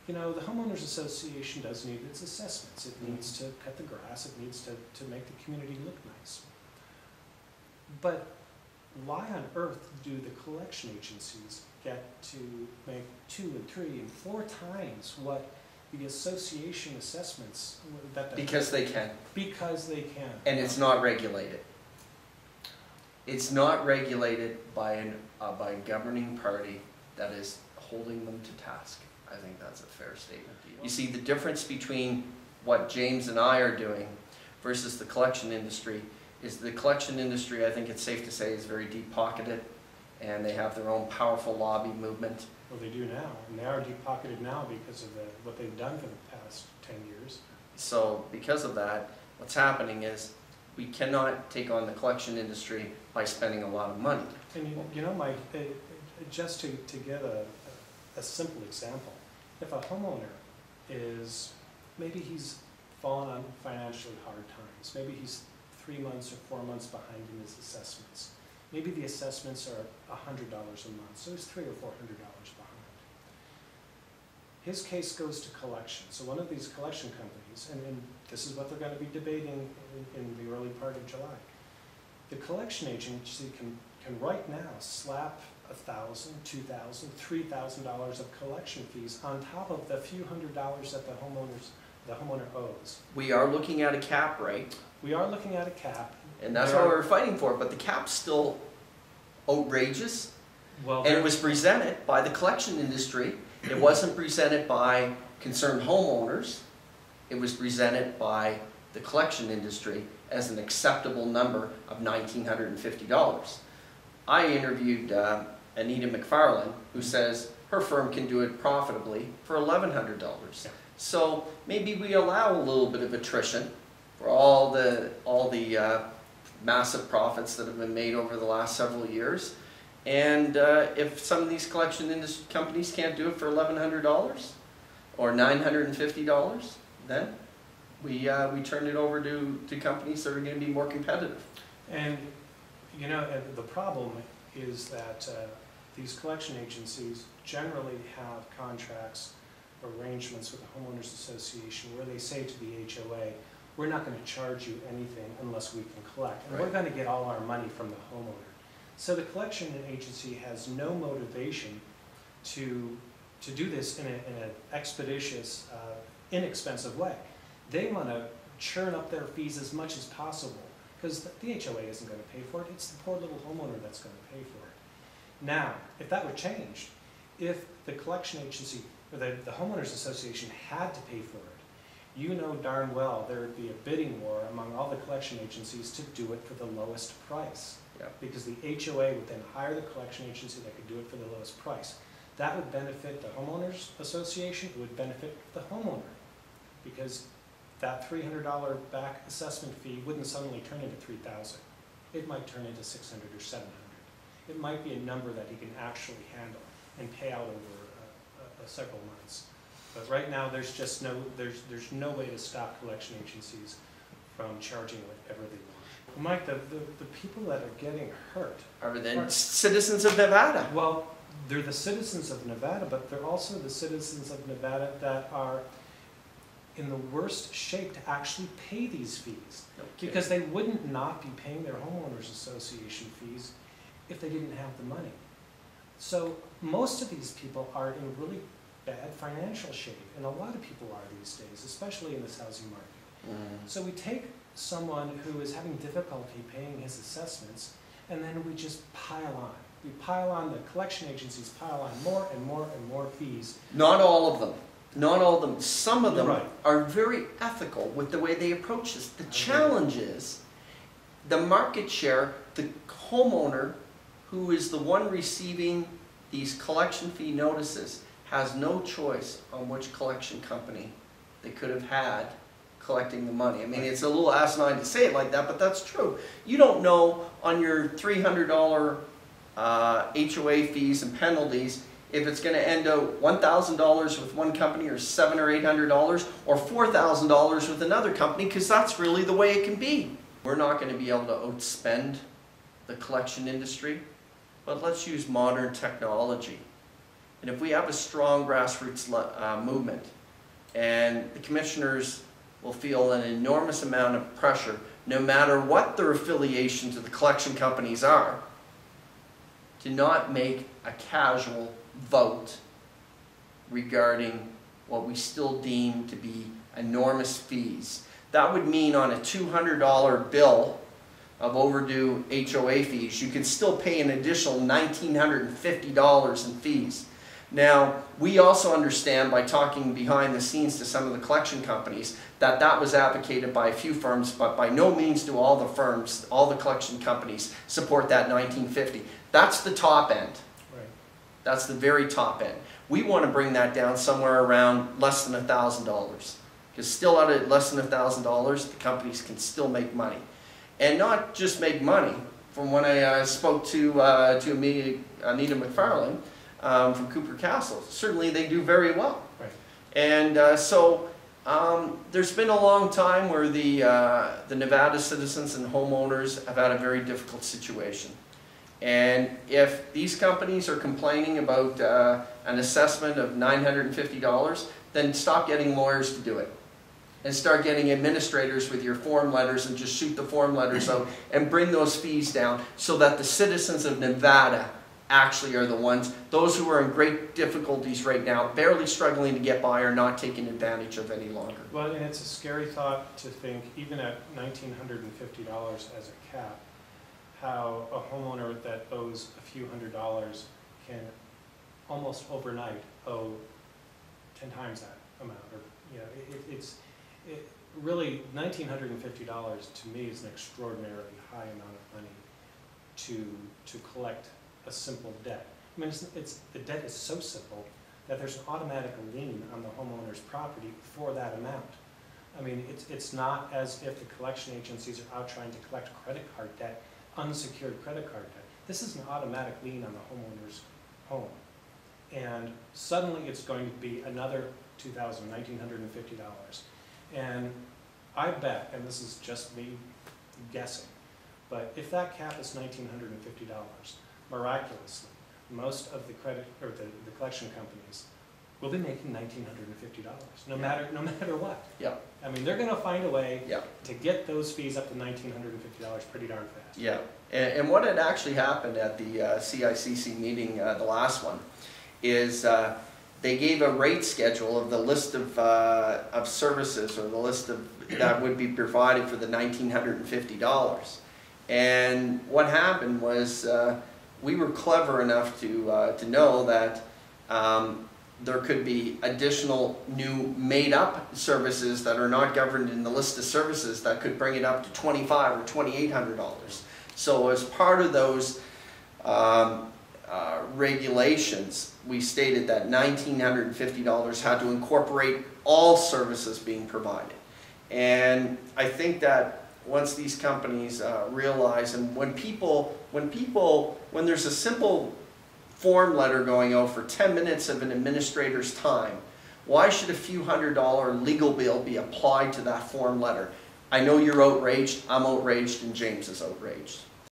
you know, the homeowners association does need its assessments. It needs to cut the grass. It needs to make the community look nice. But why on earth do the collection agencies get to make 2 and 3 and 4 times what the association assessments that because they can. Because they can. And it's not regulated. It's not regulated by a governing party that is holding them to task. I think that's a fair statement. You see, the difference between what James and I are doing versus the collection industry is the collection industry, I think it's safe to say, is very deep-pocketed, and they have their own powerful lobby movement. Well, they do now, and they are deep-pocketed now because of what they've done for the past 10 years. So because of that, what's happening is we cannot take on the collection industry by spending a lot of money. And you know, Mike, just to get a simple example, if a homeowner is, maybe he's fallen on financially hard times, maybe he's 3 months or 4 months behind in his assessments. Maybe the assessments are $100 a month, so he's $300 or $400 behind. His case goes to collection. So one of these collection companies, and this is what they're going to be debating in the early part of July. The collection agency can right now slap $1,000, $2,000, $3,000 of collection fees on top of the few $100s that the homeowner owes. We are looking at a cap rate. We are looking at a cap. And that's what we're fighting for, but the cap's still outrageous. Well, and it was presented by the collection industry. It wasn't presented by concerned homeowners. It was presented by the collection industry as an acceptable number of $1,950. I interviewed Anita McFarland, who says her firm can do it profitably for $1,100. Yeah. So maybe we allow a little bit of attrition for all the massive profits that have been made over the last several years. And if some of these collection industry companies can't do it for $1,100 or $950, then we turn it over to companies that are going to be more competitive. And you know, the problem is that these collection agencies generally have contracts, arrangements with the homeowners association where they say to the HOA, we're not going to charge you anything unless we can collect. And we're going to get all our money from the homeowner. So the collection agency has no motivation to do this in an expeditious, inexpensive way. They want to churn up their fees as much as possible because the HOA isn't going to pay for it. It's the poor little homeowner that's going to pay for it. Now, if that were changed, if the collection agency or the homeowners association had to pay for it, you know darn well there would be a bidding war among all the collection agencies to do it for the lowest price. Yeah. Because the HOA would then hire the collection agency that could do it for the lowest price. That would benefit the homeowners association, it would benefit the homeowner, because that $300 back assessment fee wouldn't suddenly turn into $3,000. It might turn into $600 or $700. It might be a number that he can actually handle and pay out over several months. But right now, there's just there's no way to stop collection agencies from charging whatever they want. Well, Mike, the people that are getting hurt are the citizens of Nevada. Well, they're the citizens of Nevada, but they're also the citizens of Nevada that are in the worst shape to actually pay these fees. Okay. Because they wouldn't not be paying their homeowners association fees if they didn't have the money. So most of these people are in really bad financial shape, and a lot of people are these days, especially in this housing market. So we take someone who is having difficulty paying his assessments, and then we just pile on. We pile on, the collection agencies pile on more and more and more fees. Not all of them. Not all of them. Some of them right. are very ethical with the way they approach this. The challenge is the market share, the homeowner who is the one receiving these collection fee notices has no choice on which collection company they could have had collecting the money. I mean, it's a little asinine to say it like that, but that's true. You don't know on your $300 HOA fees and penalties if it's going to end out $1,000 with one company or $700 or $800 or $4,000 with another company, because that's really the way it can be. We're not going to be able to outspend the collection industry, but let's use modern technology And if we have a strong grassroots movement, and the commissioners will feel an enormous amount of pressure, no matter what their affiliation to the collection companies are, to not make a casual vote regarding what we still deem to be enormous fees. That would mean on a $200 bill of overdue HOA fees, you could still pay an additional $1,950 in fees. Now, we also understand by talking behind the scenes to some of the collection companies that that was advocated by a few firms, but by no means do all the firms, all the collection companies support that $1,950. That's the top end. Right. That's the very top end. We want to bring that down somewhere around less than $1,000. Because still at less than $1,000, the companies can still make money. And not just make money. From when I spoke to Anita McFarlane, from Cooper Castle, certainly they do very well. Right. And there's been a long time where the Nevada citizens and homeowners have had a very difficult situation. And if these companies are complaining about an assessment of $950, then stop getting lawyers to do it. And start getting administrators with your form letters and just shoot the form letters out and bring those fees down so that the citizens of Nevada actually are the ones, those who are in great difficulties right now, barely struggling to get by, are not taken advantage of any longer. Well, and it's a scary thought to think, even at $1,950 as a cap, how a homeowner that owes a few $100s can almost overnight owe 10 times that amount. Or, you know, really, $1,950 to me is an extraordinarily high amount of money to collect a simple debt. I mean, the debt is so simple that there's an automatic lien on the homeowner's property for that amount. I mean, it's not as if the collection agencies are out trying to collect credit card debt, unsecured credit card debt. This is an automatic lien on the homeowner's home. And suddenly it's going to be another $1,950. And I bet, and this is just me guessing, but if that cap is $1,950, miraculously, most of the credit or the collection companies will be making $1,950, no matter what. Yeah. I mean, they're going to find a way Yeah. to get those fees up to $1,950 pretty darn fast. Yeah. And what had actually happened at the CICC meeting, the last one, is they gave a rate schedule of the list of services, or the list of that would be provided for the $1,950. And what happened was we were clever enough to know that there could be additional new made-up services that are not governed in the list of services that could bring it up to $2,500 or $2,800. So as part of those regulations, we stated that $1,950 had to incorporate all services being provided. And I think that once these companies realize, and when there's a simple form letter going out for 10 minutes of an administrator's time, why should a few $100 legal bill be applied to that form letter? I know you're outraged, I'm outraged, and James is outraged.